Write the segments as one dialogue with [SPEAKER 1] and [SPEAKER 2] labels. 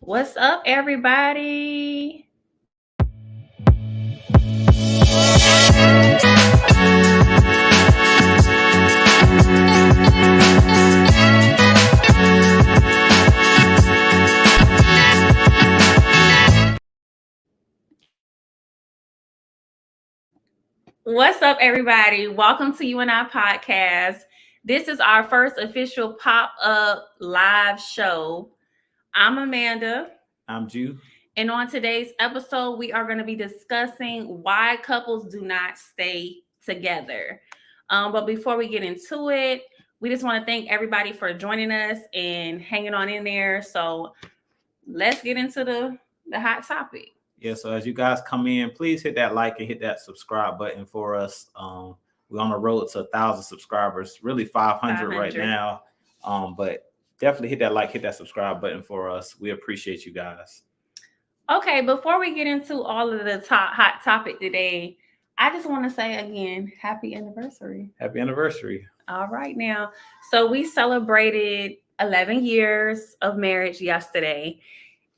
[SPEAKER 1] What's up, everybody? What's up, everybody? Welcome to You and I podcast. This is our first official pop up live show. I'm Amanda.
[SPEAKER 2] I'm Jew.
[SPEAKER 1] And on today's episode, we are going to be discussing why couples do not stay together. But before we get into it, we just want to thank everybody for joining us and hanging on in there. So let's get into the hot topic.
[SPEAKER 2] Yeah, so as you guys come in, please hit that like and hit that subscribe button for us. We're on the road to 1,000 subscribers, really 500 right now. But definitely hit that like, hit that subscribe button for us. We appreciate you guys.
[SPEAKER 1] Okay, before we get into all of the hot topic today, I just want to say again, happy anniversary.
[SPEAKER 2] Happy anniversary.
[SPEAKER 1] All right now. So we celebrated 11 years of marriage yesterday.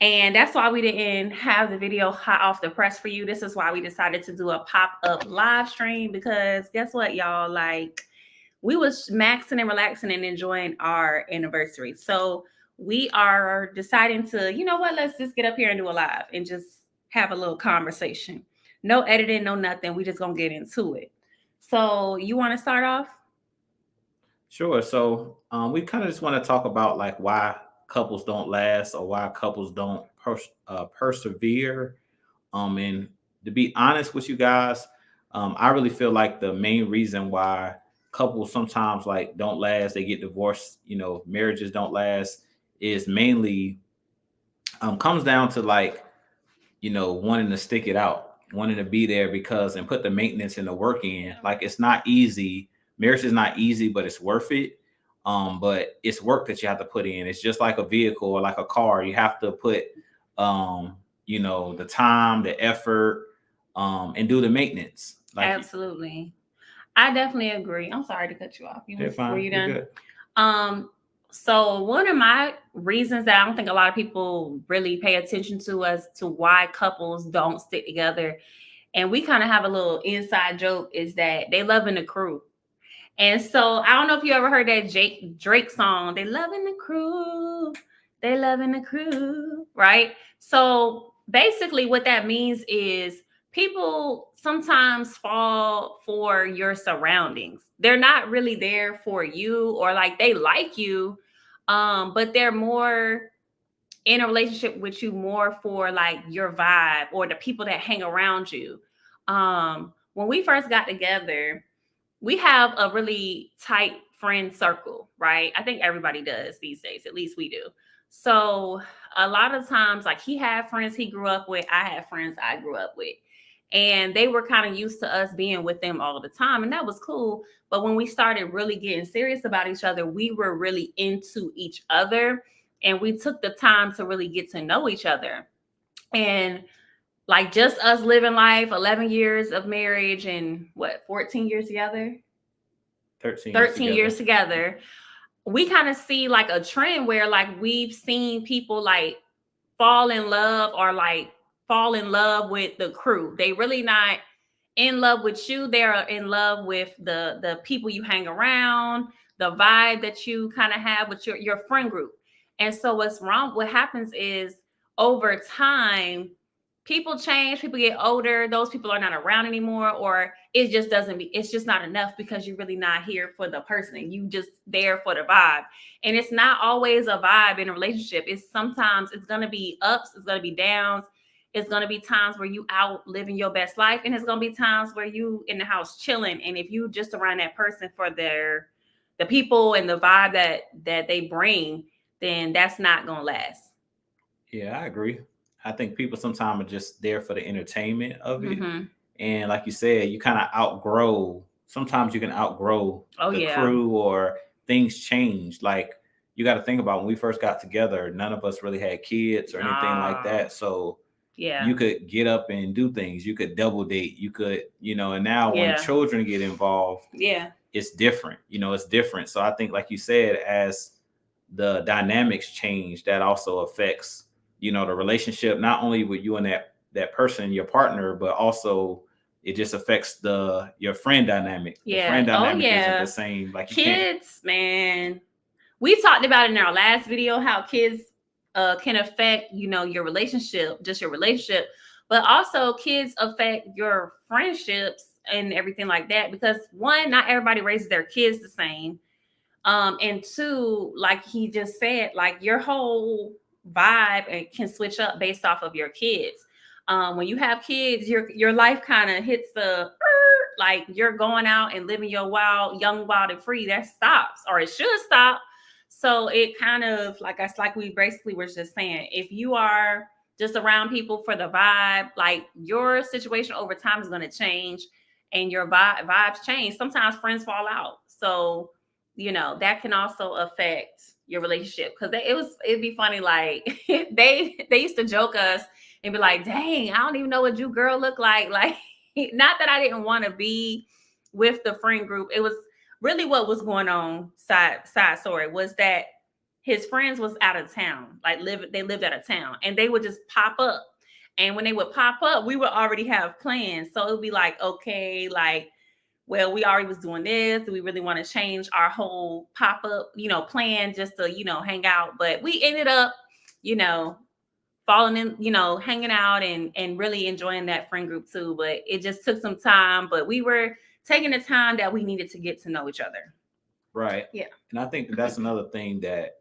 [SPEAKER 1] And that's why we didn't have the video hot off the press for you. This is why we decided to do a pop-up live stream, because guess what, y'all? Like, we was maxing and relaxing and enjoying our anniversary. So we are deciding to, you know what, let's just get up here and do a live and just have a little conversation. No editing, no nothing. We just gonna get into it. So you want to start off?
[SPEAKER 2] Sure. So we kind of just want to talk about like why couples don't last or why couples don't persevere. And to be honest with you guys, I really feel like the main reason why couples sometimes like don't last, they get divorced, marriages don't last, is mainly comes down to like, wanting to stick it out, wanting to be there because and put the maintenance and the work in. Like it's not easy. Marriage is not easy, but it's worth it. But it's work that you have to put in. It's just like a vehicle or like a car. You have to put the time, the effort, and do the maintenance.
[SPEAKER 1] Like, absolutely. I definitely agree. I'm sorry to cut you off.
[SPEAKER 2] Were you done?
[SPEAKER 1] Good. So one of my reasons that I don't think a lot of people really pay attention to as to why couples don't stick together, and we kind of have a little inside joke, is that they love in the crew. And so I don't know if you ever heard that Drake song, they love in the crew, they love in the crew, right? So basically what that means is people sometimes fall for your surroundings. They're not really there for you, or like they like you, but they're more in a relationship with you more for like your vibe or the people that hang around you. When we first got together, we have a really tight friend circle, right? I think everybody does these days, at least we do. So a lot of times, like, he had friends he grew up with, I had friends I grew up with, and they were kind of used to us being with them all the time, and that was cool. But when we started really getting serious about each other, we were really into each other, and we took the time to really get to know each other. And like just us living life, 11 years of marriage and 14 years together? 13 years together. We kind of see like a trend where like we've seen people like fall in love or like fall in love with the crew. They really not in love with you. They're in love with the people you hang around, the vibe that you kind of have with your friend group. And so what happens is over time, people change, people get older, those people are not around anymore, or it's just not enough because you're really not here for the person. You just there for the vibe. And it's not always a vibe in a relationship. It's going to be ups, it's going to be downs. It's going to be times where you out living your best life, and it's going to be times where you in the house chilling. And if you just around that person for the people and the vibe that they bring, then that's not going to last.
[SPEAKER 2] Yeah, I agree. I think people sometimes are just there for the entertainment of it. Mm-hmm. And like you said, you kind of sometimes you can outgrow the crew, or things change. Like you got to think about when we first got together, none of us really had kids or anything like that. So you could get up and do things. You could double date. You could, and now when children get involved, it's different. It's different. So I think, like you said, as the dynamics change, that also affects the relationship, not only with you and that person, your partner, but also it just affects your friend dynamic. The friend
[SPEAKER 1] Oh
[SPEAKER 2] dynamic isn't the
[SPEAKER 1] yeah.
[SPEAKER 2] same. Like you can't.
[SPEAKER 1] Kids, man. We talked about in our last video how kids can affect, your relationship, just your relationship, but also kids affect your friendships and everything like that. Because one, not everybody raises their kids the same. And two, like he just said, like your whole vibe can switch up based off of your kids. When you have kids, your life kind of hits the like you're going out and living your young, wild and free. That stops, or it should stop. So it kind of like we basically were just saying, if you are just around people for the vibe, like your situation over time is going to change, and your vibes change. Sometimes friends fall out, so that can also affect your relationship. Because it'd be funny, like they used to joke us and be like, dang, I don't even know what you girl look like. Like, not that I didn't want to be with the friend group. It was really what was going on. Side story was that his friends was out of town, like they lived out of town, and they would just pop up. And when they would pop up, we would already have plans. So it would be like, okay, like, well, we already was doing this. Do we really want to change our whole pop-up, plan just to, hang out? But we ended up, falling in, hanging out and really enjoying that friend group too. But it just took some time. But we were taking the time that we needed to get to know each other.
[SPEAKER 2] Right.
[SPEAKER 1] Yeah.
[SPEAKER 2] And I think that's another thing that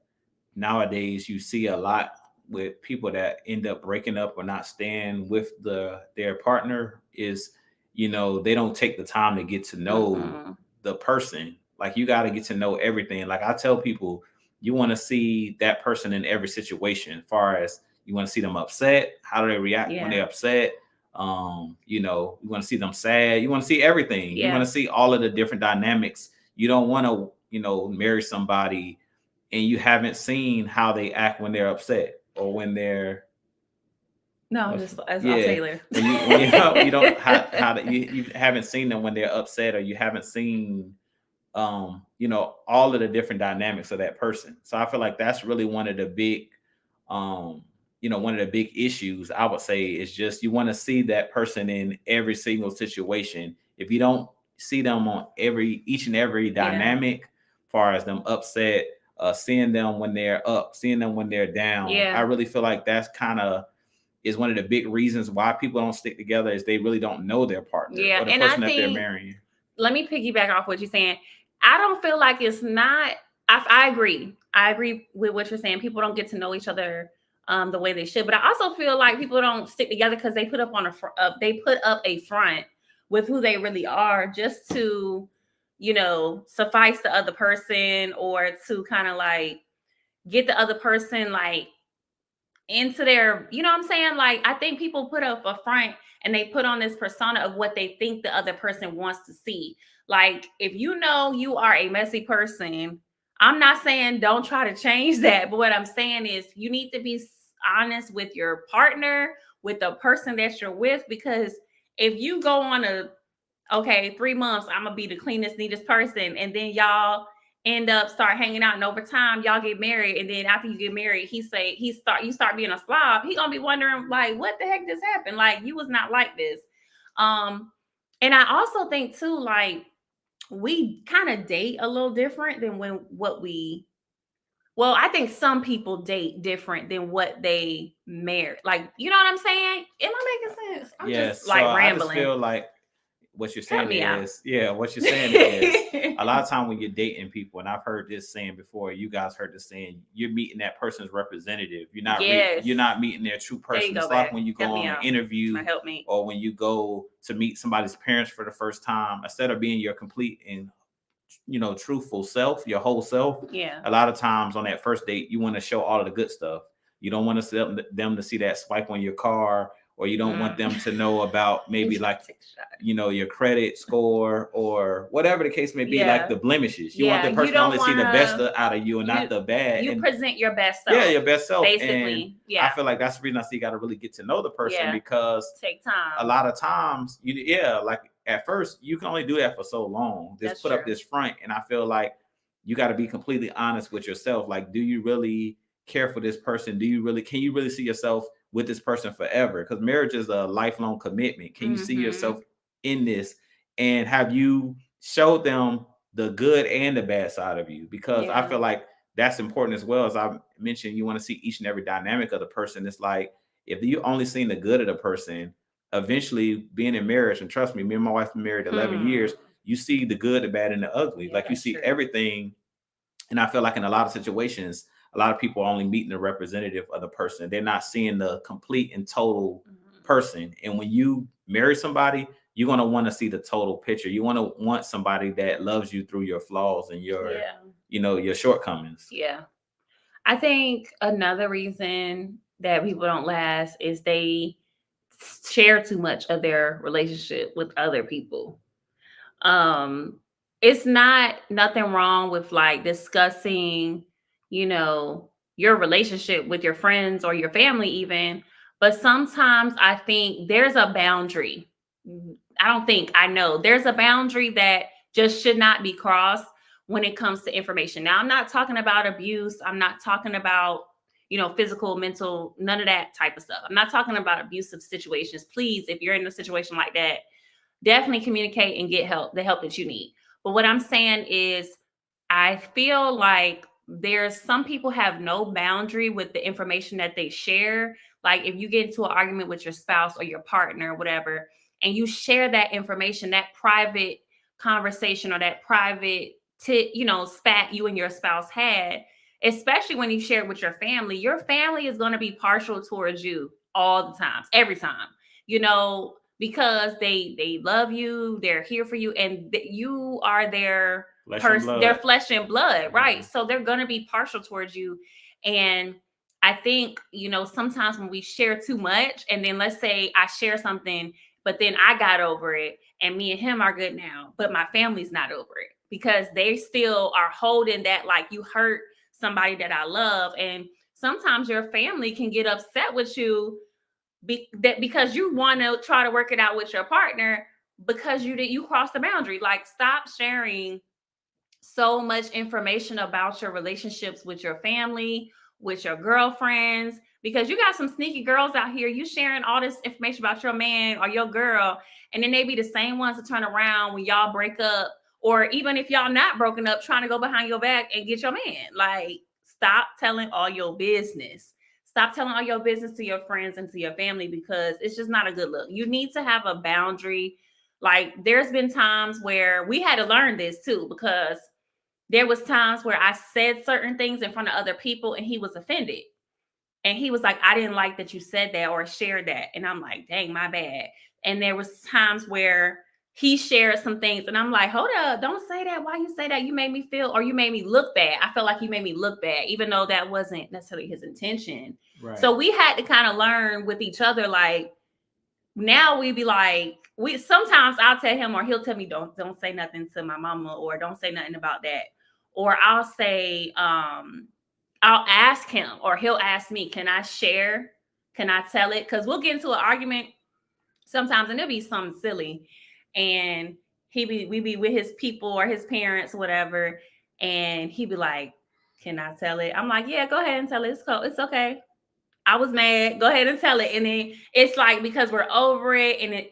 [SPEAKER 2] nowadays you see a lot with people that end up breaking up or not staying with their partner is, they don't take the time to get to know the person. Like you got to get to know everything. Like I tell people, you want to see that person in every situation, as far as you want to see them upset, how do they react when they're upset? You want to see them sad. You want to see everything. You want to see all of the different dynamics. You don't want to, marry somebody and you haven't seen how they act when they're upset or when they're
[SPEAKER 1] I'll tell you later.
[SPEAKER 2] you don't you haven't seen them when they're upset, or you haven't seen all of the different dynamics of that person. So I feel like that's really one of the big one of the big issues I would say is just you want to see that person in every single situation. If you don't see them on each and every dynamic, far as them upset, seeing them when they're up, seeing them when they're down. I really feel like that's kind of is one of the big reasons why people don't stick together, is they really don't know their partner or the person that they're marrying.
[SPEAKER 1] Let me piggyback off what you're saying. I don't feel like it's not. I agree. I agree with what you're saying. People don't get to know each other the way they should. But I also feel like people don't stick together because they put up a front with who they really are, just to suffice the other person, or to kind of like get the other person like into their, what I'm saying? Like, I think people put up a front and they put on this persona of what they think the other person wants to see. Like, if you are a messy person, I'm not saying don't try to change that, but what I'm saying is you need to be honest with your partner, with the person that you're with, because if you go on 3 months, I'm gonna be the cleanest, neatest person, and then y'all end up start hanging out, and over time y'all get married, and then after you get married, you start being a slob, he gonna be wondering like, what the heck just happened? Like, you was not like this. And I also think too, like, we kind of date a little different than I think some people date different than what they marry. Like, you know what I'm saying? Am I making sense? I'm just like rambling.
[SPEAKER 2] I just feel like what you're saying is a lot of time when you're dating people, and I've heard this saying before, you guys heard this saying, you're meeting that person's representative. You're not meeting their true person. It's like when you go on an interview, or when you go to meet somebody's parents for the first time, instead of being your complete and truthful self, your whole self. A lot of times on that first date, you want to show all of the good stuff. You don't want them to see that swipe on your car, or you don't want them to know about maybe like, your credit score or whatever the case may be, like the blemishes. You want the person to only see the best out of you and not the bad.
[SPEAKER 1] You present your best self.
[SPEAKER 2] Yeah, your best self.
[SPEAKER 1] Basically.
[SPEAKER 2] And I feel like that's the reason I see you got to really get to know the person, because
[SPEAKER 1] take time.
[SPEAKER 2] A lot of times, like at first you can only do that for so long. Just put up this front. And I feel like you got to be completely honest with yourself. Like, do you really care for this person? Can you really see yourself with this person forever? Because marriage is a lifelong commitment. Can you see
[SPEAKER 1] Mm-hmm.
[SPEAKER 2] yourself in this? And have you showed them the good and the bad side of you? Because I
[SPEAKER 1] Yeah.
[SPEAKER 2] feel like that's important as well. As I mentioned, you want to see each and every dynamic of the person. It's like if you only seen the good of the person, eventually being in marriage, and trust me, me and my wife been married 11
[SPEAKER 1] Hmm.
[SPEAKER 2] years, you see the good, the bad, and the ugly.
[SPEAKER 1] Yeah,
[SPEAKER 2] Like you
[SPEAKER 1] that's
[SPEAKER 2] see
[SPEAKER 1] true.
[SPEAKER 2] everything. And I feel like in a lot of situations, a lot of people are only meeting the representative of the person. They're not seeing the complete and total
[SPEAKER 1] Mhm.
[SPEAKER 2] person. And when you marry somebody, you're gonna want to see the total picture. You want to want somebody that loves you through your flaws and your,
[SPEAKER 1] Yeah.
[SPEAKER 2] your shortcomings.
[SPEAKER 1] Yeah. I think another reason that people don't last is they share too much of their relationship with other people. Um, it's not nothing wrong with like discussing, you know, your relationship with your friends or your family, even. But sometimes I think there's a boundary. I don't think I know there's a boundary that just should not be crossed when it comes to information. Now, I'm not talking about abuse. I'm not talking about, physical, mental, none of that type of stuff. I'm not talking about abusive situations. Please, if you're in a situation like that, definitely communicate and get help, the help that you need. But what I'm saying is, I feel like there's some people have no boundary with the information that they share. Like if you get into an argument with your spouse or your partner or whatever, and you share that information, that private conversation or that private spat you and your spouse had, especially when you share it with your family is going to be partial towards you all the times, every time, because they love you, they're here for you, and you are their
[SPEAKER 2] Flesh and
[SPEAKER 1] person, their
[SPEAKER 2] blood.
[SPEAKER 1] flesh and blood, right?
[SPEAKER 2] Mhm.
[SPEAKER 1] So they're going to be partial towards you. And I think, sometimes when we share too much, and then let's say I share something, but then I got over it and me and him are good now, but my family's not over it because they still are holding that, like, you hurt somebody that I love. And sometimes your family can get upset with you because you want to try to work it out with your partner because you crossed the boundary. Like, stop sharing so much information about your relationships with your family, with your girlfriends, because you got some sneaky girls out here. You sharing all this information about your man or your girl, and then they be the same ones to turn around when y'all break up, or even if y'all not broken up, trying to go behind your back and get your man. Like, stop telling all your business. Stop telling all your business to your friends and to your family, because it's just not a good look. You need to have a boundary. Like, there's been times where we had to learn this too, because there was times where I said certain things in front of other people and he was offended. And he was like, I didn't like that you said that or shared that. And I'm like, dang, my bad. And there was times where he shared some things and I'm like, hold up, don't say that. Why you say that? You made me feel, or you made me look bad. I felt like you made me look bad, even though that wasn't necessarily his intention.
[SPEAKER 2] Right.
[SPEAKER 1] So we had to kind of learn with each other. Like, now we be like, we sometimes I'll tell him or he'll tell me, don't say nothing to my mama, or don't say nothing about that. Or I'll say, I'll ask him or he'll ask me, can I share? Can I tell it? Because we'll get into an argument sometimes and it'll be something silly. And we be with his people or his parents, whatever, and he be like, can I tell it? I'm like, yeah, go ahead and tell it. It's cool. It's okay. I was mad. Go ahead and tell it. And then it's like, because we're over it and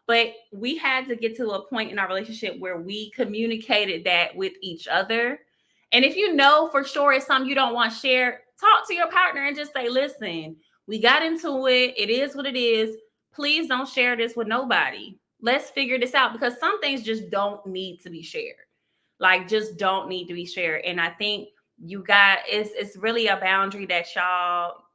[SPEAKER 1] but we had to get to a point in our relationship where we communicated that with each other. And if you know for sure it's something you don't want to share, talk to your partner and just say, listen, we got into it. It is what it is. Please don't share this with nobody. Let's figure this out, because some things just don't need to be shared. Like, just don't need to be shared. And I think it's really a boundary that y'all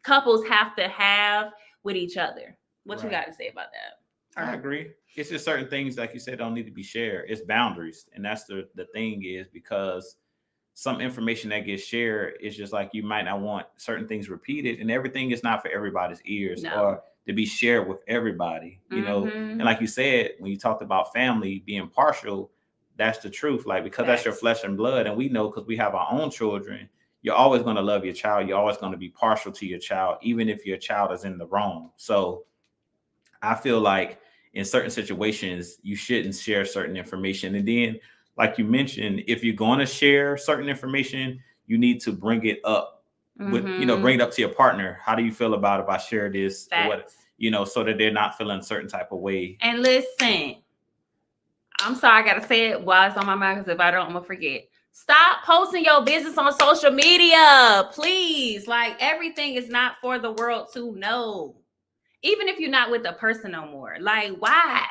[SPEAKER 1] couples have to have with each other. What you
[SPEAKER 2] Right.
[SPEAKER 1] got to say about that?
[SPEAKER 2] I agree. It's just certain things, like you said, don't need to be shared. It's boundaries, and that's the thing is because some information that gets shared is just like you might not want certain things repeated, and everything is not for everybody's ears
[SPEAKER 1] No.
[SPEAKER 2] or to be shared with everybody. And
[SPEAKER 1] Mhm.
[SPEAKER 2] like you said, when you talked about family being partial, that's the truth. Like, because that's your
[SPEAKER 1] Facts.
[SPEAKER 2] flesh and blood, and we know because we have our own children. You're always going to love your child. You're always going to be partial to your child, even if your child is in the wrong. So I feel like in certain situations, you shouldn't share certain information. And then, like you mentioned, if you're going to share certain information, you need to bring it up with, bring it up to your partner. How do you feel about if I share this? Or what, so that they're not feeling a certain type of way.
[SPEAKER 1] And listen, I'm sorry, I gotta say it while it's on my mind, because if I don't, I'm gonna forget. Stop posting your business on social media, please. Like, everything is not for the world to know. Even if you're not with the person no more. Like, why?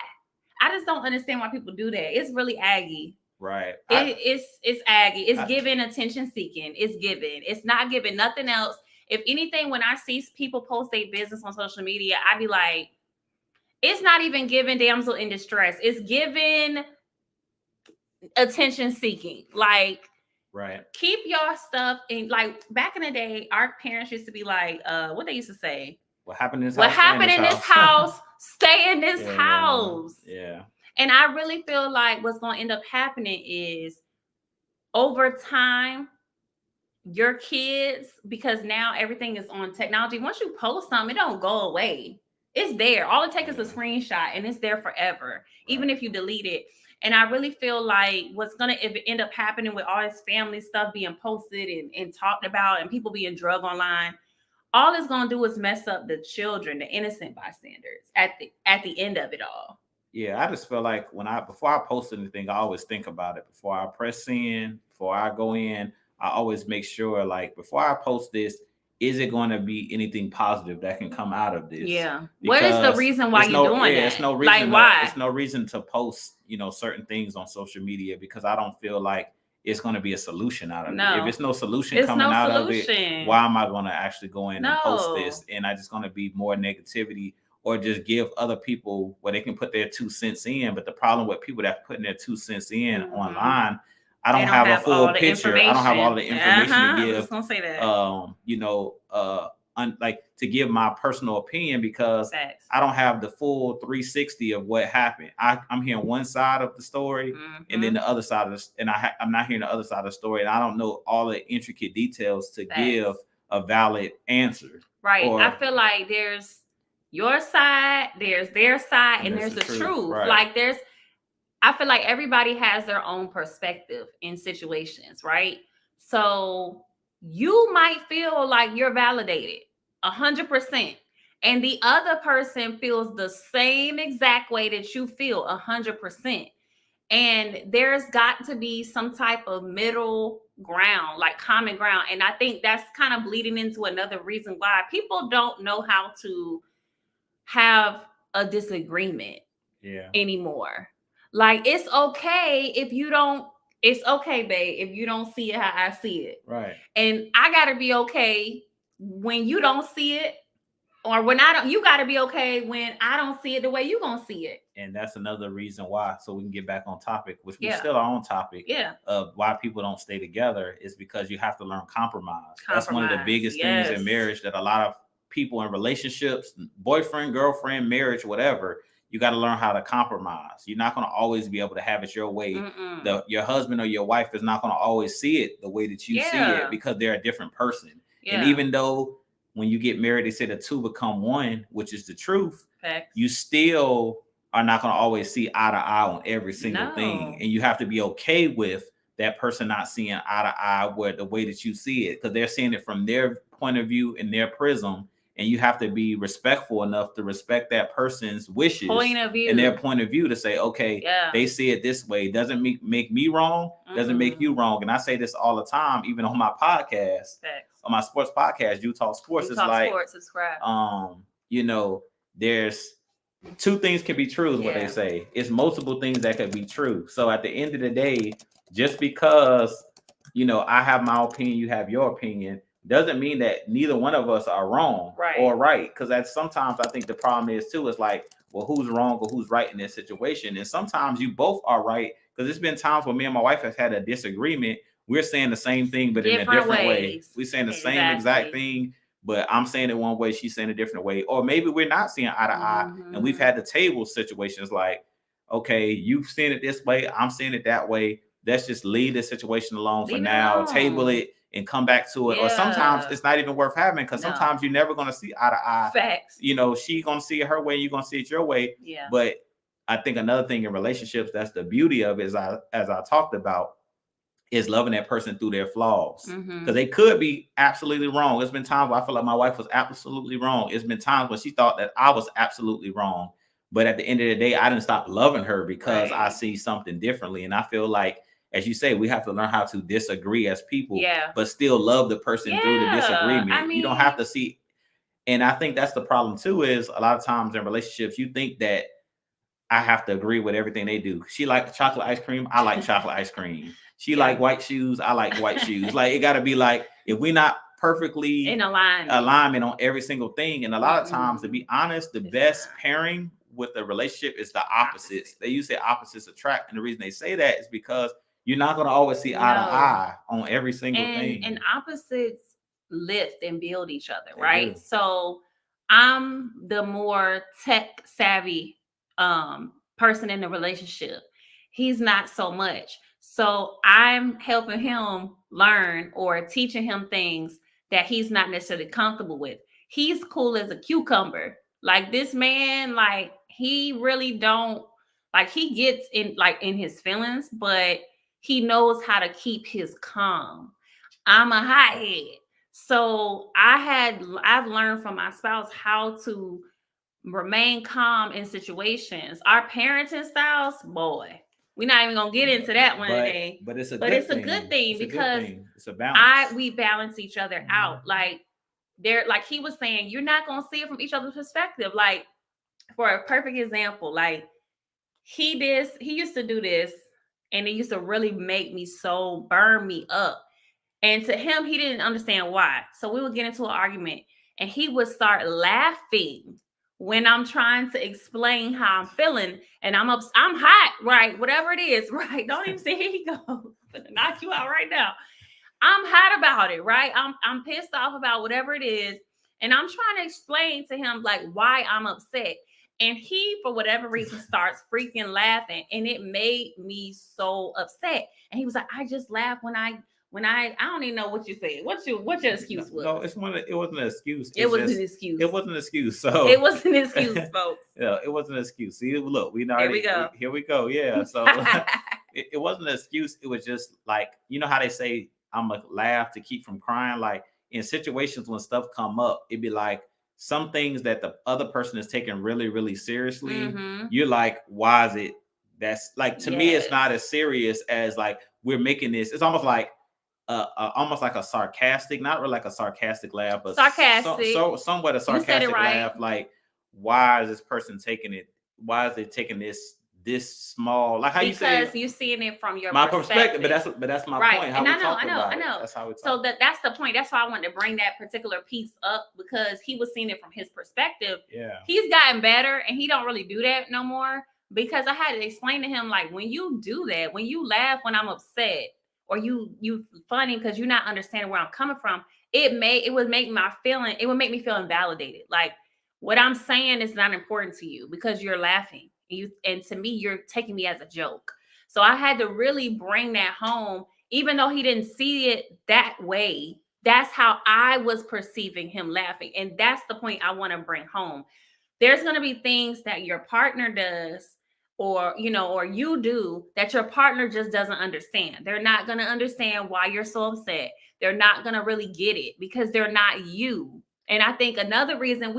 [SPEAKER 1] I just don't understand why people do that. It's really aggy.
[SPEAKER 2] Right.
[SPEAKER 1] It's aggy. It's giving attention seeking. It's giving. It's not giving nothing else. If anything, when I see people post their business on social media, I be like, it's not even giving damsel in distress. It's giving attention seeking. Like,
[SPEAKER 2] right.
[SPEAKER 1] Keep your stuff in. Like, back in the day, our parents used to be like, what they used to say?
[SPEAKER 2] What happened in this
[SPEAKER 1] house?
[SPEAKER 2] What happened in this
[SPEAKER 1] house? Stay in this house.
[SPEAKER 2] Yeah.
[SPEAKER 1] And I really feel like what's going to end up happening is, over time, your kids, because now everything is on technology. Once you post something, it don't go away. It's there. All it takes is a screenshot, and it's there forever, even if you delete it. And I really feel like what's going to end up happening with all this family stuff being posted and talked about, and people being drugged online, all it's going to do is mess up the children, the innocent bystanders at the end of it all.
[SPEAKER 2] Yeah, I just feel like before I post anything, I always think about it. Before I press in, before I go in, I always make sure, like, before I post this, is it going to be anything positive that can come out of this?
[SPEAKER 1] Yeah. What is the reason why you're doing that?
[SPEAKER 2] It's no reason.
[SPEAKER 1] Like, why?
[SPEAKER 2] It's no reason to post, certain things on social media, because I don't feel like it's going to be a solution out of it. If it's no solution of it, why am I going to actually go in and post this? And I just going to be more negativity, or just give other people where they can put their 2 cents in. But the problem with people that putting their 2 cents in online, I don't have a full picture. I don't have all the information to give.
[SPEAKER 1] I was gonna say that.
[SPEAKER 2] Like, to give my personal opinion, because I don't have the full 360 of what happened. I'm hearing one side of the story, and then the other side of this, and I'm not hearing the other side of the story, and I don't know all the intricate details to give a valid answer.
[SPEAKER 1] Right. I feel like there's your side, there's their side, and there's the truth.
[SPEAKER 2] Right.
[SPEAKER 1] Like, I feel like everybody has their own perspective in situations, right? So you might feel like you're validated 100%, and the other person feels the same exact way that you feel 100%. And there's got to be some type of middle ground, like common ground. And I think that's kind of bleeding into another reason why people don't know how to have a disagreement anymore. Like, it's okay if you don't, it's okay, babe, if you don't see it how I see it.
[SPEAKER 2] Right.
[SPEAKER 1] And I gotta be okay when you don't see it, or when I don't, you gotta be okay when I don't see it the way you gonna see it.
[SPEAKER 2] And that's another reason why, so we can get back on topic, which we still are on topic, of why people don't stay together, is because you have to learn compromise. That's one of the biggest things in marriage, that a lot of people in relationships, boyfriend, girlfriend, marriage, whatever, you got to learn how to compromise. You're not going to always be able to have it your way. Your husband or your wife is not going to always see it the way that you see it, because they're a different person. And even though when you get married, they say the two become one, which is the truth, you still are not going to always see eye to eye on every single thing. And you have to be okay with that person not seeing eye to eye with the way that you see it, because they're seeing it from their point of view and their prism. And you have to be respectful enough to respect that person's wishes and their point of view, to say, okay, they see it this way. Doesn't make me wrong, doesn't make you wrong. And I say this all the time, even on my podcast, on my sports podcast, You Talk Sports. It's like,
[SPEAKER 1] subscribe.
[SPEAKER 2] There's two things can be true, is what they say. It's multiple things that could be true. So at the end of the day, just because, I have my opinion, you have your opinion, doesn't mean that neither one of us are wrong or right. Because that's sometimes, I think the problem is too, is like, well, who's wrong or who's right in this situation? And sometimes you both are right, because there's been times where me and my wife have had a disagreement. We're saying the same thing, but in a different way. We're saying the same exact thing, but I'm saying it one way, she's saying a different way. Or maybe we're not seeing eye to eye, and we've had the table situations like, okay, you've seen it this way, I'm seeing it that way. Let's just leave this situation alone for now, table it, and come back to it. Or sometimes it's not even worth having, because sometimes you're never going to see eye to eye.
[SPEAKER 1] Facts.
[SPEAKER 2] She's going to see it her way, you're going to see it your way.
[SPEAKER 1] Yeah.
[SPEAKER 2] But I think another thing in relationships, that's the beauty of it, as I talked about, is loving that person through their flaws.
[SPEAKER 1] Mm-hmm.
[SPEAKER 2] Because they could be absolutely wrong. There's been times where I feel like my wife was absolutely wrong. It's been times when she thought that I was absolutely wrong. But at the end of the day, I didn't stop loving her because I
[SPEAKER 1] Right.
[SPEAKER 2] see something differently. And I feel like, as you say, we have to learn how to disagree as people,
[SPEAKER 1] Yeah.
[SPEAKER 2] but still love the person through the
[SPEAKER 1] Yeah.
[SPEAKER 2] disagreement.
[SPEAKER 1] I
[SPEAKER 2] You don't have
[SPEAKER 1] mean,
[SPEAKER 2] to see. And I think that's the problem too, is a lot of times in relationships, you think that I have to agree with everything they do. She like chocolate ice cream. I like chocolate ice cream. She
[SPEAKER 1] Yeah.
[SPEAKER 2] like white shoes. I like white shoes. Like, it got to be like, if we're not perfectly
[SPEAKER 1] in alignment.
[SPEAKER 2] alignment on every single thing. And a lot of times, to
[SPEAKER 1] Mm-mm.
[SPEAKER 2] be honest, the
[SPEAKER 1] It's
[SPEAKER 2] best
[SPEAKER 1] not.
[SPEAKER 2] pairing with a relationship is the opposites. They usually say opposites attract. And the reason they say that is because you're not going to always see eye to
[SPEAKER 1] No.
[SPEAKER 2] eye on every single thing.
[SPEAKER 1] And opposites lift and build each other,
[SPEAKER 2] They
[SPEAKER 1] right?
[SPEAKER 2] do.
[SPEAKER 1] So I'm the more tech savvy person in the relationship. He's not so much. So I'm helping him learn or teaching him things that he's not necessarily comfortable with. He's cool as a cucumber. Like, this man, like, he really don't, like, he gets in his feelings, but he knows how to keep his calm. I'm a hothead. So I've learned from my spouse how to remain calm in situations. Our parenting styles, boy, we're not even gonna get into that one today.
[SPEAKER 2] But it's a
[SPEAKER 1] But
[SPEAKER 2] good
[SPEAKER 1] it's a
[SPEAKER 2] thing.
[SPEAKER 1] good thing
[SPEAKER 2] It's a good
[SPEAKER 1] because
[SPEAKER 2] thing. It's a balance.
[SPEAKER 1] we balance each other out. Like, like he was saying, you're not gonna see it from each other's perspective. Like, for a perfect example, like, he used to do this, and it used to really make me so burn me up. And to him, he didn't understand why. So we would get into an argument, and he would start laughing when I'm trying to explain how I'm feeling, and I'm hot, right? Whatever it is, right? Don't even say, here you go, I'm gonna knock you out right now. I'm hot about it, right? I'm pissed off about whatever it is, and I'm trying to explain to him like why I'm upset. And he, for whatever reason, starts freaking laughing, and it made me so upset. And he was like, "I just laugh when I don't even know what you said. What's your excuse was?"
[SPEAKER 2] No, it wasn't an excuse.
[SPEAKER 1] It was an excuse.
[SPEAKER 2] It wasn't an excuse. So
[SPEAKER 1] It was an excuse, folks.
[SPEAKER 2] Yeah, it wasn't an excuse. See, look,
[SPEAKER 1] Here we go.
[SPEAKER 2] Here we go. Yeah. So it wasn't an excuse. It was just like, you know how they say, I'm gonna laugh to keep from crying. Like, in situations when stuff come up, it'd be like some things that the other person is taking really, really seriously.
[SPEAKER 1] Mhm.
[SPEAKER 2] You're like, why is it? That's like, to me, it's
[SPEAKER 1] Yes.
[SPEAKER 2] not as serious as like we're making this. It's almost like a sarcastic, not really like a sarcastic laugh, but
[SPEAKER 1] Sarcastic.
[SPEAKER 2] somewhat a
[SPEAKER 1] You said it
[SPEAKER 2] sarcastic
[SPEAKER 1] right.
[SPEAKER 2] laugh. Like, why is this person taking it? Why is it taking this small? Like, how you say
[SPEAKER 1] Because you're seeing it from your
[SPEAKER 2] my
[SPEAKER 1] perspective.
[SPEAKER 2] But that's my
[SPEAKER 1] Right.
[SPEAKER 2] point.
[SPEAKER 1] And
[SPEAKER 2] How
[SPEAKER 1] I
[SPEAKER 2] we
[SPEAKER 1] know,
[SPEAKER 2] talked
[SPEAKER 1] I know,
[SPEAKER 2] about
[SPEAKER 1] I
[SPEAKER 2] it.
[SPEAKER 1] know.
[SPEAKER 2] That's how we
[SPEAKER 1] So
[SPEAKER 2] talk.
[SPEAKER 1] that's the point. That's why I wanted to bring that particular piece up, because he was seeing it from his perspective.
[SPEAKER 2] Yeah.
[SPEAKER 1] He's gotten better, and he don't really do that no more, because I had to explain to him, like, when you do that, when you laugh when I'm upset, or you funny because you're not understanding where I'm coming from, it would make me feel invalidated. Like, what I'm saying is not important to you because you're laughing. And to me, you're taking me as a joke. So I had to really bring that home, even though he didn't see it that way. That's how I was perceiving him laughing. And that's the point I want to bring home. There's going to be things that your partner does, or you do, that your partner just doesn't understand. They're not going to understand why you're so upset. They're not going to really get it because they're not you. And I think another reason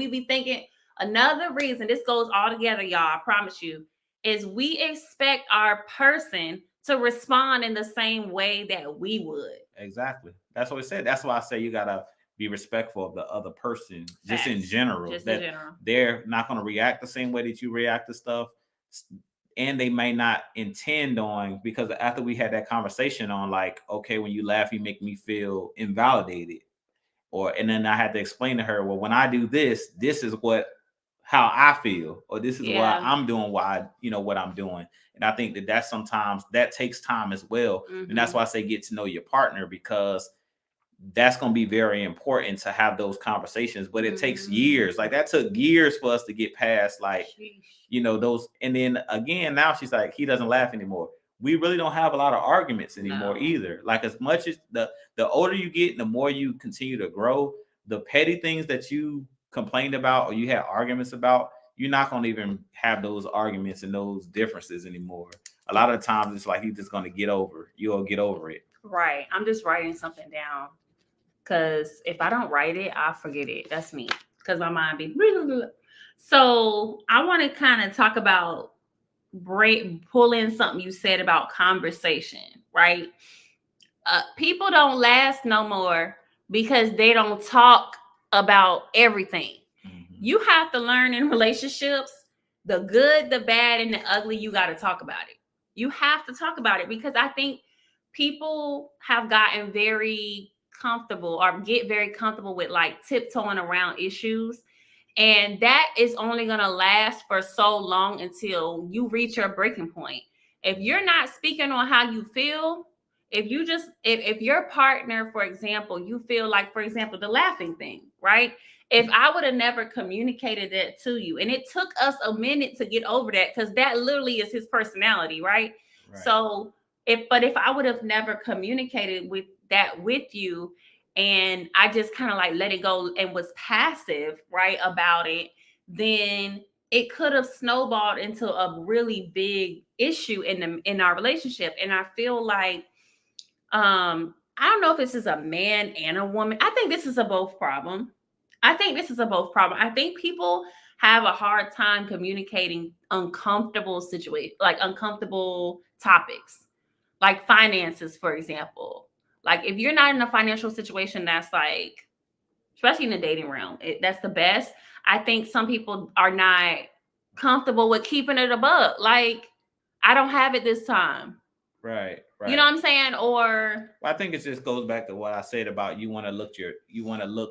[SPEAKER 1] this goes all together, y'all, I promise you, is we expect our person to respond in the same way that we would.
[SPEAKER 2] Exactly. That's what we said. That's why I say you gotta be respectful of the other person, just in
[SPEAKER 1] Facts.
[SPEAKER 2] general.
[SPEAKER 1] Just
[SPEAKER 2] that
[SPEAKER 1] in general.
[SPEAKER 2] They're not gonna react the same way that you react to stuff, and they may not intend on, because after we had that conversation on, like, okay, when you laugh, you make me feel invalidated, and then I had to explain to her, well, when I do this, this is how I feel, or this is why I'm doing what I'm doing. And I think that sometimes that takes time as well.
[SPEAKER 1] Mhm.
[SPEAKER 2] And that's why I say get to know your partner, because that's going to be very important to have those conversations. But it takes years. Like, that took years for us to get past, like,
[SPEAKER 1] Sheesh.
[SPEAKER 2] those. And then again, now she's like, he doesn't laugh anymore. We really don't have a lot of arguments anymore either. Like, as much as the older you get, the more you continue to grow, the petty things that you complained about or you had arguments about, you're not going to even have those arguments and those differences anymore. A lot of the times it's like, you'll get over it.
[SPEAKER 1] Right. I'm just writing something down because if I don't write it, I'll forget it. That's me because my mind be. So I want to kind of talk about pull in something you said about conversation, right? People don't last no more because they don't talk about everything. You have to learn in relationships the good, the bad, and the ugly. You got to talk about it. You have to talk about it because I think people have gotten very comfortable or get very comfortable with like tiptoeing around issues. And that is only going to last for so long until you reach your breaking point. If you're not speaking on how you feel, if your partner, for example, you feel like, for example, the laughing thing, right? If I would have never communicated that to you, and it took us a minute to get over that, because that literally is his personality, right? So if I would have never communicated with you, and I just kind of like let it go and was passive, right, about it, then it could have snowballed into a really big issue in our relationship. And I feel like I don't know if this is a man and a woman. I think this is a both problem. I think people have a hard time communicating uncomfortable situations, like uncomfortable topics, like finances, for example. Like if you're not in a financial situation that's like, especially in the dating realm, that's the best. I think some people are not comfortable with keeping it above. Like, I don't have it this time.
[SPEAKER 2] Right.
[SPEAKER 1] You know what I'm saying? Or
[SPEAKER 2] I think it just goes back to what I said about you want to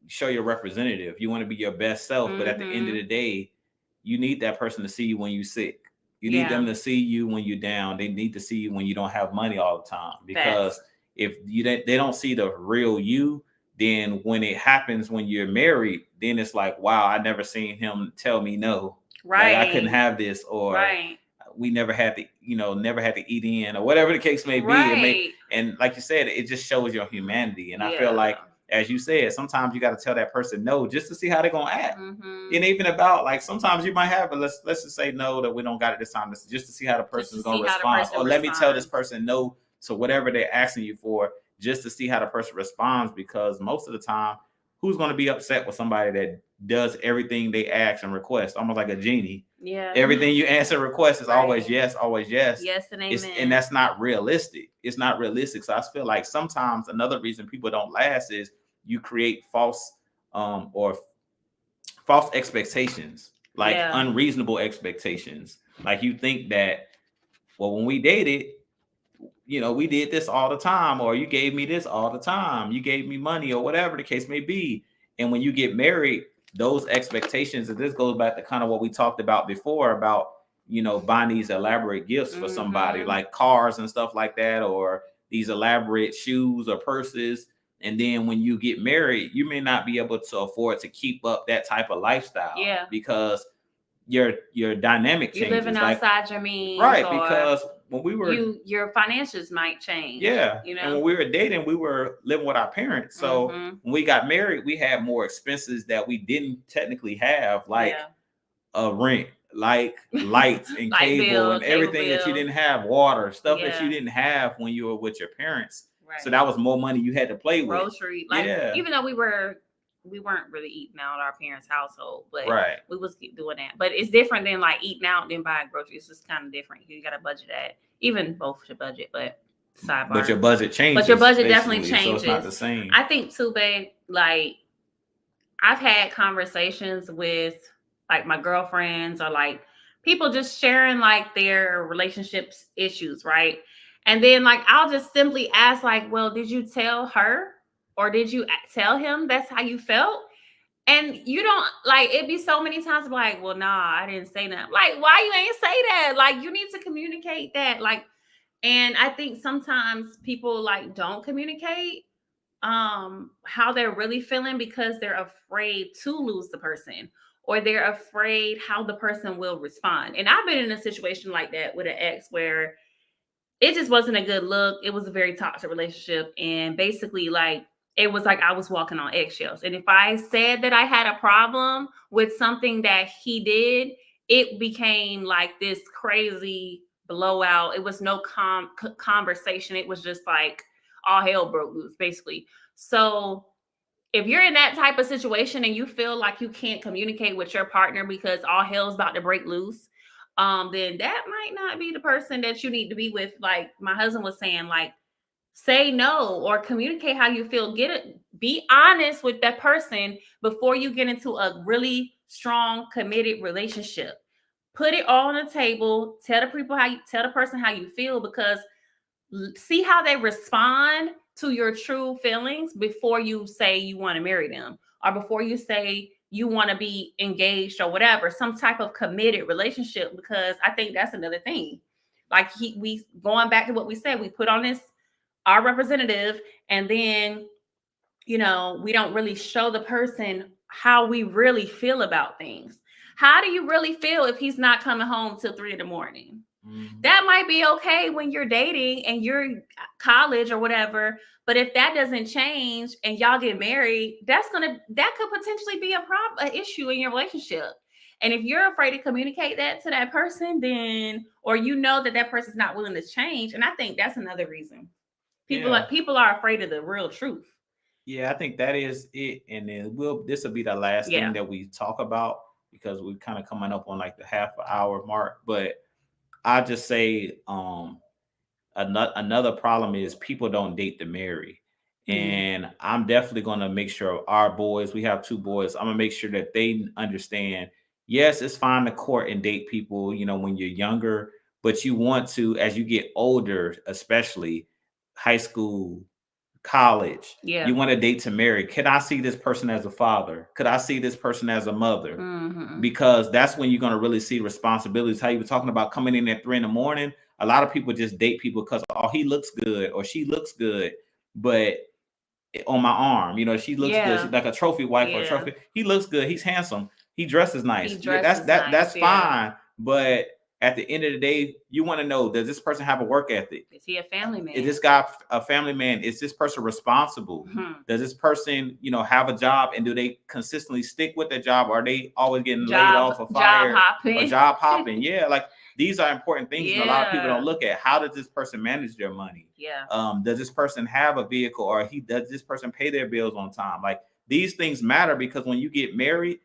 [SPEAKER 2] show your representative. You want to be your best self, but at the end of the day, you need that person to see you when you're sick. You need them to see you when you're down. They need to see you when you don't have money all the time. Because if they don't see the real you, then when it happens when you're married, then it's like, wow, I never seen him tell me no.
[SPEAKER 1] Right.
[SPEAKER 2] Like, I couldn't have this, or we never had to eat in, or whatever the case may be. And like you said, it just shows your humanity. And I feel like, as you said, sometimes you got to tell that person no just to see how they're gonna act. And even about like sometimes you might have, but let's just say no, that we don't got it this time, just to see how the person's gonna respond. Or let me tell this person no to whatever they're asking you for, just to see how the person responds. Because most of the time, who's going to be upset with somebody that does everything they ask and request, almost like a genie?
[SPEAKER 1] Yeah.
[SPEAKER 2] Everything you answer request is always yes, always yes.
[SPEAKER 1] Yes and amen.
[SPEAKER 2] And that's not realistic. It's not realistic. So I feel like sometimes another reason people don't last is you create false expectations, like unreasonable expectations. Like you think that, well, when we dated, we did this all the time, or you gave me this all the time, you gave me money, or whatever the case may be. And when you get married, those expectations, and this goes back to kind of what we talked about before about, buying these elaborate gifts for somebody, like cars and stuff like that, or these elaborate shoes or purses. And then when you get married, you may not be able to afford to keep up that type of lifestyle. Yeah. Because your dynamic changes.
[SPEAKER 1] You're living outside your means.
[SPEAKER 2] Right. Because when we were,
[SPEAKER 1] your finances might change.
[SPEAKER 2] Yeah. And when we were dating, we were living with our parents. So when we got married, we had more expenses that we didn't technically have, like a rent, like lights and cable and everything that you didn't have, water, stuff that you didn't have when you were with your parents. Right. So that was more money you had to play with.
[SPEAKER 1] Grocery. Even though we weren't really eating out at our parents' household, but we was doing that. But it's different than like eating out than buying groceries. It's just kind of different. You got to budget that. Even both should budget, but sidebar.
[SPEAKER 2] But your budget changes.
[SPEAKER 1] But your budget definitely changes.
[SPEAKER 2] So it's not the same.
[SPEAKER 1] I think too, babe, like I've had conversations with like my girlfriends or like people just sharing like their relationships issues, right? And then like I'll just simply ask like, well, did you tell her? Or did you tell him that's how you felt? And you don't, like, it'd be so many times like, well, nah, I didn't say that. Like, why you ain't say that? Like, you need to communicate that. Like, and I think sometimes people like don't communicate how they're really feeling because they're afraid to lose the person, or they're afraid how the person will respond. And I've been in a situation like that with an ex where it just wasn't a good look. It was a very toxic relationship. And basically, like, it was like I was walking on eggshells. And if I said that I had a problem with something that he did, it became like this crazy blowout. It was no conversation. It was just like all hell broke loose, basically. So if you're in that type of situation and you feel like you can't communicate with your partner because all hell's about to break loose, then that might not be the person that you need to be with. Like my husband was saying, like, say no or communicate how you feel. Be honest with that person before you get into a really strong, committed relationship. Put it all on the table. Tell the person how you feel, because see how they respond to your true feelings before you say you want to marry them, or before you say you want to be engaged or whatever, some type of committed relationship. Because I think that's another thing. Like we going back to what we said, we put on this our representative, and then we don't really show the person how we really feel about things. How do you really feel if he's not coming home till 3 in the morning? That might be okay when you're dating and you're college or whatever, but if that doesn't change and y'all get married, that could potentially be an issue in your relationship. And if you're afraid to communicate that to that person, then, or that person's not willing to change, and I think that's another reason. People are afraid of the real truth.
[SPEAKER 2] Yeah, I think that is it. And then this will be the last thing that we talk about, because we're kind of coming up on like the half an hour mark. But I just say another problem is people don't date to marry. And I'm definitely going to make sure our boys, we have 2 boys, I'm going to make sure that they understand, yes, it's fine to court and date people, when you're younger, but you want to, as you get older, especially high school, college, you want to date to marry. Can I see this person as a father? Could I see this person as a mother? Because that's when you're going to really see responsibilities. How you were talking about coming in at 3 in the morning. A lot of people just date people because, oh, he looks good or she looks good, but on my arm, she looks good. She's like a trophy wife or a trophy. He looks good. He's handsome. He dresses nice. That's fine. But at the end of the day, you want to know, does this person have a work ethic?
[SPEAKER 1] Is he a family man?
[SPEAKER 2] Is this guy a family man? Is this person responsible? Does this person, have a job, and do they consistently stick with their job? Or are they always getting laid off or fired? Job hopping. Yeah, like these are important things that a lot of people don't look at. How does this person manage their money? Does this person have a vehicle, or does this person pay their bills on time? Like, these things matter, because when you get married,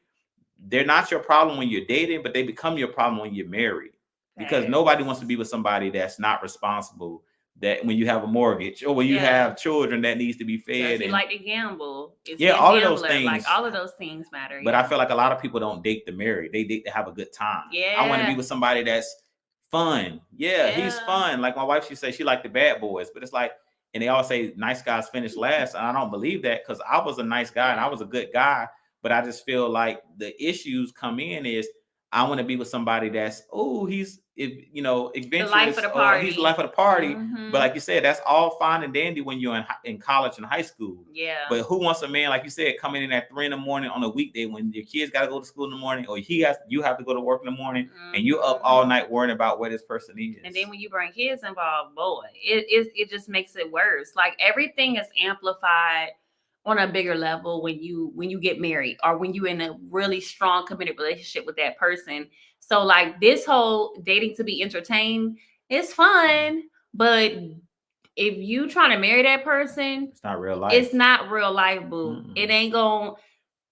[SPEAKER 2] they're not your problem when you're dating, but they become your problem when you're married. Because nobody wants to be with somebody that's not responsible, that when you have a mortgage or when you have children that needs to be fed.
[SPEAKER 1] And like to gamble.
[SPEAKER 2] All of those things.
[SPEAKER 1] Like all of those things matter.
[SPEAKER 2] But I feel like a lot of people don't date to marry. They date to have a good time. I want to be with somebody that's fun. He's fun. Like my wife, she says she liked the bad boys, but it's like, and they always say nice guys finish last. And I don't believe that, because I was a nice guy and I was a good guy. But I just feel like the issues come in is, I want to be with somebody that's, he's, adventurous.
[SPEAKER 1] The life of the party.
[SPEAKER 2] He's the life of the party. But like you said, that's all fine and dandy when you're in college and high school. But who wants a man, like you said, coming in at 3 in the morning on a weekday when your kids got to go to school in the morning, or you have to go to work in the morning, and you're up all night worrying about where this person is.
[SPEAKER 1] And then when you bring kids involved, boy, it just makes it worse. Like, everything is amplified on a bigger level when you get married, or when you're in a really strong, committed relationship with that person. So like, this whole dating to be entertained is fun, but if you trying to marry that person,
[SPEAKER 2] it's not real life.
[SPEAKER 1] It's not real life, boo. It ain't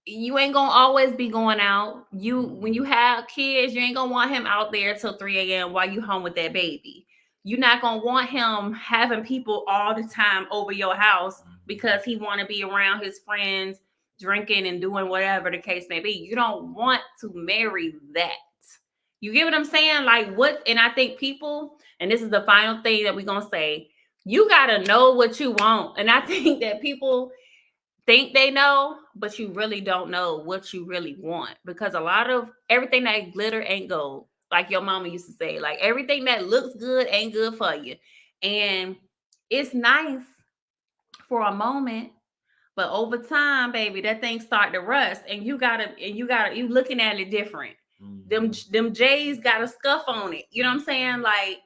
[SPEAKER 1] you ain't gonna always be going out. When you have kids, you ain't gonna want him out there till 3 a.m. while you home with that baby. You're not gonna want him having people all the time over your house because he want to be around his friends, drinking and doing whatever the case may be. You don't want to marry that. You get what I'm saying? Like, what? And I think people, and this is the final thing that we're going to say, you got to know what you want. And I think that people think they know, but you really don't know what you really want, because a lot of everything that glitter ain't gold. Like your mama used to say, like, everything that looks good ain't good for you. And it's nice for a moment, but over time, baby, that thing start to rust, and you looking at it different. Them J's got a scuff on it. You know what I'm saying? Like,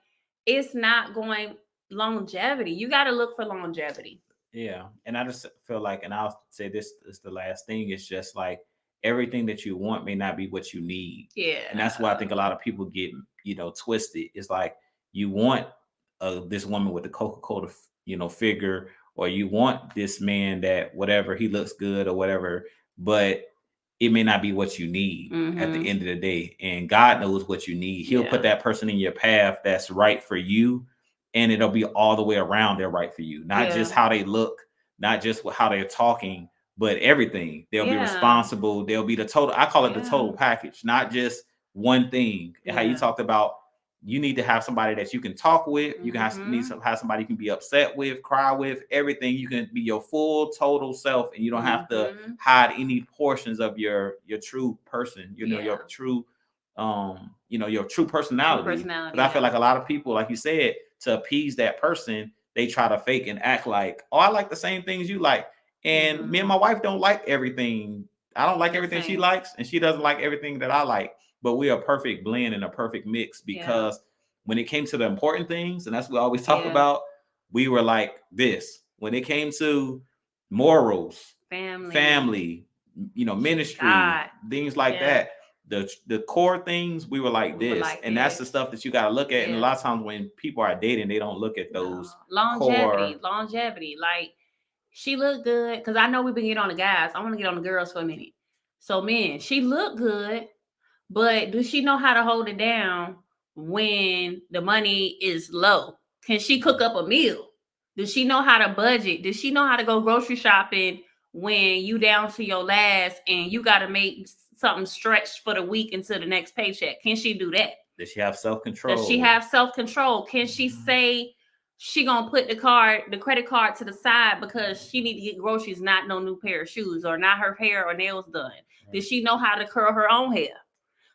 [SPEAKER 1] it's not going longevity. You got to look for longevity.
[SPEAKER 2] Yeah. And I just feel like, and I'll say this is the last thing, it's just like, everything that you want may not be what you need.
[SPEAKER 1] Yeah.
[SPEAKER 2] And that's why I think a lot of people get, twisted. It's like, you want this woman with the Coca-Cola, figure, or you want this man that whatever, he looks good or whatever, but it may not be what you need at the end of the day. And God knows what you need. He'll put that person in your path that's right for you, and it'll be all the way around they're right for you. Not just how they look, not just how they're talking, but everything. They'll be responsible. They'll be the total. I call it the total package, not just one thing. How you talked about, you need to have somebody that you can talk with. You can have somebody you can be upset with, cry with, everything. You can be your full total self, and you don't have to hide any portions of your true person, your true your true personality. Because I feel like a lot of people, like you said, to appease that person, they try to fake and act like, oh, I like the same things you like. And me and my wife don't like everything. I don't like everything she likes, and she doesn't like everything that I like. But we are a perfect blend and a perfect mix, because when it came to the important things, and that's what we always talk about, we were like this. When it came to morals, family, ministry, things like that, the core things, we were like this. And that's the stuff that you got to look at. And a lot of times when people are dating, they don't look at those
[SPEAKER 1] longevity. Like, she looked good, because I know we've been getting on the guys. I want to get on the girls for a minute. So, men, she looked good, but does she know how to hold it down when the money is low? Can she cook up a meal? Does she know how to budget? Does she know how to go grocery shopping when you down to your last and you got to make something stretched for the week until the next paycheck? Can she do that?
[SPEAKER 2] Does she have self-control?
[SPEAKER 1] Does she have self-control? Can she say she gonna put the credit card to the side because she need to get groceries, not no new pair of shoes, or not her hair or nails done? Does she know how to curl her own hair?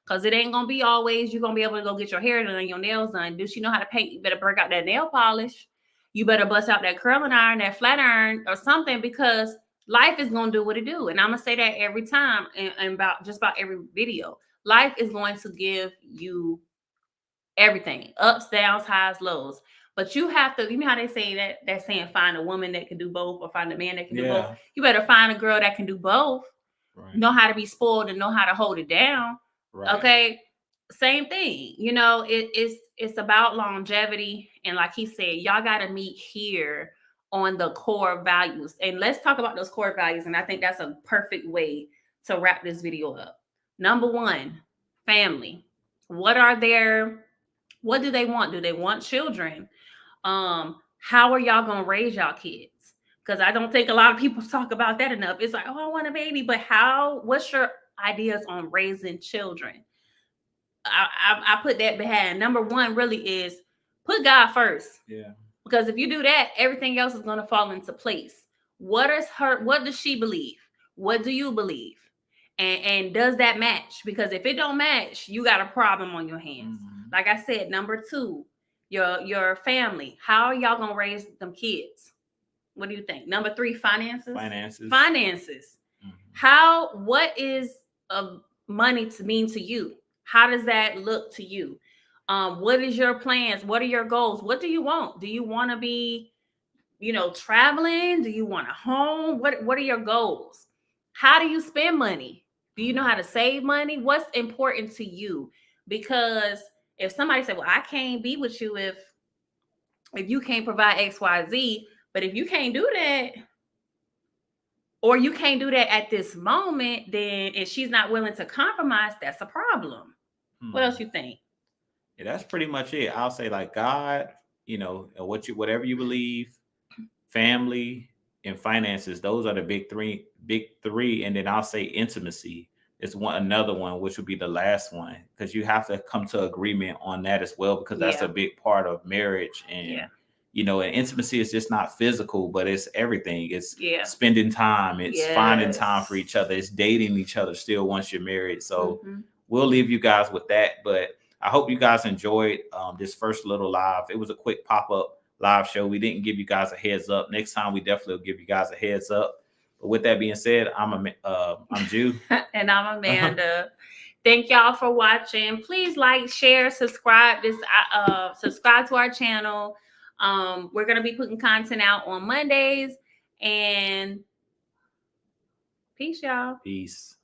[SPEAKER 1] Because it ain't going to be always you're going to be able to go get your hair done and your nails done. Does she know how to paint? You better break out that nail polish. You better bust out that curling iron, that flat iron, or something, because life is going to do what it do. And I'm going to say that every time, and about every video. Life is going to give you everything. Ups, downs, highs, lows. But you have to, you know how they say that saying, find a woman that can do both, or find a man that can do both. You better find a girl that can do both. Know how to be spoiled and know how to hold it down. Okay, same thing. It's about longevity, and like he said, y'all got to meet here on the core values, and let's talk about those core values. And I think that's a perfect way to wrap this video up. Number one, family. What do they want? Do they want children? How are y'all gonna raise y'all kids? Because I don't think a lot of people talk about that enough. It's like, oh, I want a baby, but what's your ideas on raising children? I put that behind. Number one really is put God first. Because if you do that, everything else is going to fall into place. What does she believe? What do you believe? And does that match? Because if it don't match, you got a problem on your hands. Like I said, number two, your family. How are y'all gonna raise them kids? What do you think? Number three, finances. What is money to mean to you? How does that look to you? What is your plans? What are your goals? What do you want? Do you want to be, traveling? Do you want a home? What are your goals? How do you spend money? Do you know how to save money? What's important to you? Because if somebody said, well, I can't be with you if you can't provide X, Y, Z, but if you can't do that, or you can't do that at this moment, then if she's not willing to compromise, that's a problem. What else you think?
[SPEAKER 2] Yeah, that's pretty much it. I'll say, like, God, whatever you believe, family and finances, those are the big three. And then I'll say intimacy is another one, which would be the last one, because you have to come to agreement on that as well, because that's a big part of marriage. And and intimacy is just not physical, but it's everything. It's spending time. It's finding time for each other. It's dating each other still once you're married. So we'll leave you guys with that. But I hope you guys enjoyed this first little live. It was a quick pop-up live show. We didn't give you guys a heads up. Next time, we definitely will give you guys a heads up. But with that being said, I'm Ju.
[SPEAKER 1] And I'm Amanda. Thank y'all for watching. Please like, share, subscribe subscribe to our channel. We're going to be putting content out on Mondays. And peace, y'all.
[SPEAKER 2] Peace.